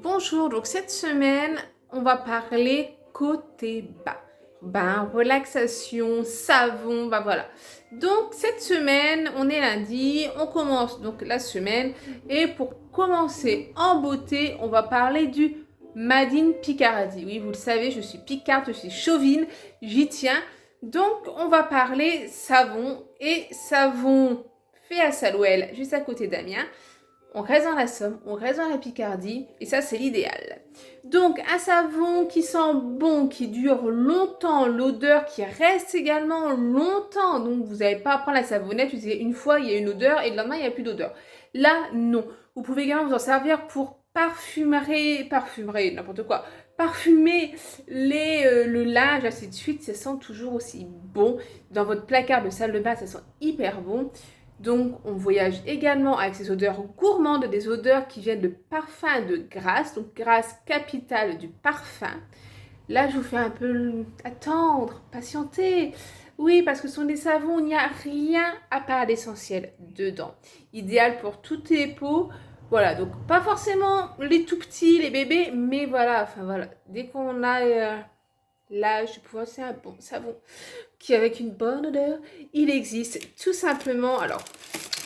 Bonjour, donc cette semaine, on va parler côté bas. Bain, relaxation, savon, bah voilà. Donc cette semaine, on est lundi, on commence donc la semaine. Et pour commencer en beauté, on va parler du Made in Picardie. Oui, vous le savez, je suis picarde, je suis chauvine, j'y tiens. Donc on va parler savon et savon fait à Salouel, juste à côté d'Amiens. On reste dans la Somme, on reste dans la Picardie, et ça c'est l'idéal. Donc un savon qui sent bon, qui dure longtemps, l'odeur qui reste également longtemps. Donc vous n'allez pas prendre la savonnette, vous utilisez une fois, il y a une odeur, et le lendemain il n'y a plus d'odeur. Là, non. Vous pouvez également vous en servir pour parfumer, n'importe quoi. Parfumer le linge, ainsi de suite, ça sent toujours aussi bon. Dans votre placard de salle de bain, ça sent hyper bon. Donc, on voyage également avec ces odeurs gourmandes, des odeurs qui viennent de parfums de Grasse, donc Grasse, capitale du parfum. Là, je vous fais un peu attendre, patienter. Oui, parce que ce sont des savons, il n'y a rien à part d'essentiel dedans. Idéal pour toutes les peaux. Voilà, donc pas forcément les tout petits, les bébés, mais voilà, enfin voilà, dès qu'on a l'âge de pouvoir, c'est un bon savon qui avec une bonne odeur, il existe tout simplement. Alors,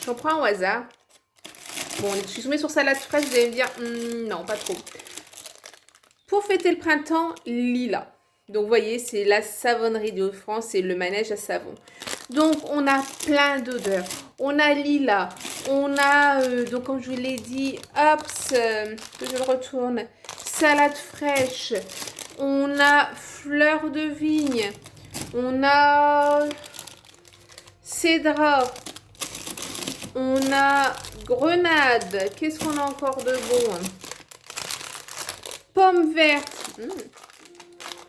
j'en prends au hasard. Bon, je suis tombée sur salade fraîche, vous allez me dire, non, pas trop. Pour fêter le printemps, lilas. Donc, vous voyez, c'est la savonnerie de Hauts-de-France, c'est le manège à savon. Donc, on a plein d'odeurs. On a lilas, on a, donc comme je vous l'ai dit, hops, que je le retourne, salade fraîche, on a fleur de vigne, on a cédra, on a grenade, qu'est-ce qu'on a encore de bon? Pomme verte,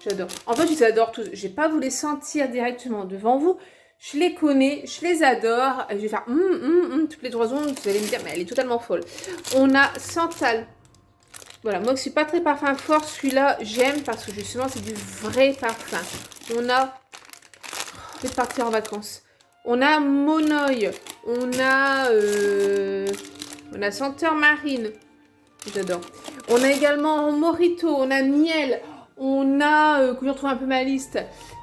j'adore. En fait, je les adore tous. Je vais pas vous les sentir directement devant vous. Je les connais, je les adore. Je vais faire toutes les 3 secondes. Vous allez me dire, mais elle est totalement folle. On a santal. Voilà, moi je suis pas très parfum fort. Celui-là, j'aime parce que justement, c'est du vrai parfum. On a... Je vais partir en vacances. On a monoï. On a senteur marine. J'adore. On a également Morito. On a miel. On a, que je retrouve un peu ma liste,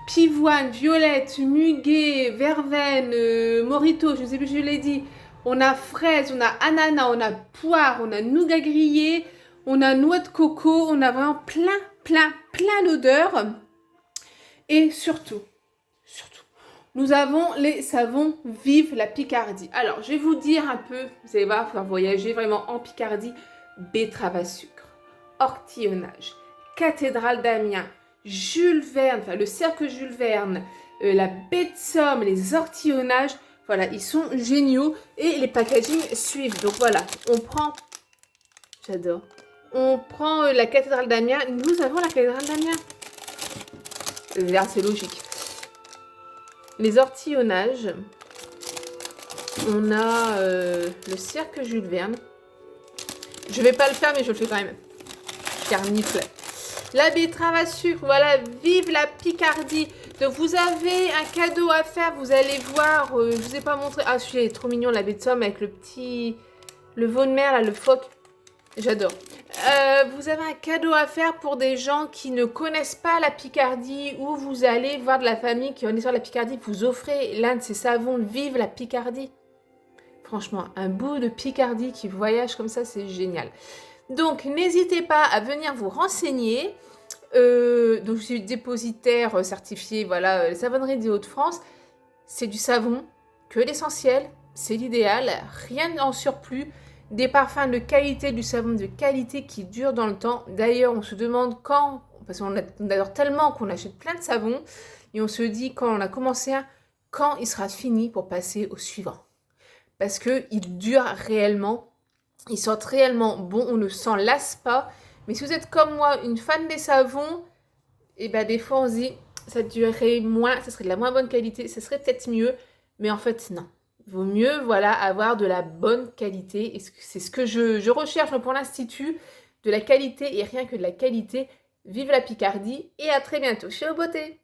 pivoine, violette, muguet, verveine, morito, je ne sais plus, je l'ai dit. On a fraise, on a ananas, on a poire, on a nougat grillé, on a noix de coco, on a vraiment plein d'odeurs. Et surtout, nous avons les savons Vive la Picardie. Alors, je vais vous dire un peu, vous allez voir, il faut voyager vraiment en Picardie. Betterave à sucre, ortillonnage, cathédrale d'Amiens, Jules Verne, enfin le cercle Jules Verne, la baie de Somme, les ortillonnages, voilà, ils sont géniaux et les packaging suivent. Donc voilà, on prend, j'adore, on prend la cathédrale d'Amiens, nous avons la cathédrale d'Amiens. C'est logique. Les ortillonnages, on a le cercle Jules Verne. Je vais pas le faire, mais je le fais quand même. Carnifle. La betterave à sucre, voilà, vive la Picardie. Donc vous avez un cadeau à faire, vous allez voir, je vous ai pas montré. Ah, celui-là est trop mignon, la baie de Somme avec le veau de mer, là, le phoque. J'adore. Vous avez un cadeau à faire pour des gens qui ne connaissent pas la Picardie ou vous allez voir de la famille qui en est sur la Picardie, vous offrez l'un de ces savons, vive la Picardie. Franchement, un bout de Picardie qui voyage comme ça, c'est génial. Donc, n'hésitez pas à venir vous renseigner. Donc, je suis dépositaire certifié, voilà, la savonnerie des Hauts-de-France. C'est du savon, que l'essentiel, c'est l'idéal, rien en surplus. Des parfums de qualité, du savon de qualité qui dure dans le temps. D'ailleurs, on se demande quand, parce qu'on adore tellement qu'on achète plein de savons, et on se dit quand on a commencé un, quand il sera fini pour passer au suivant. Parce qu'il dure réellement, ils sentent réellement bon, on ne s'en lasse pas. Mais si vous êtes comme moi, une fan des savons, et ben des fois on se dit, ça durerait moins, ça serait de la moins bonne qualité, ça serait peut-être mieux. Mais en fait, non. Il vaut mieux, voilà, avoir de la bonne qualité. Et c'est ce que je recherche pour l'Institut, de la qualité et rien que de la qualité. Vive la Picardie et à très bientôt chez Au Beauté.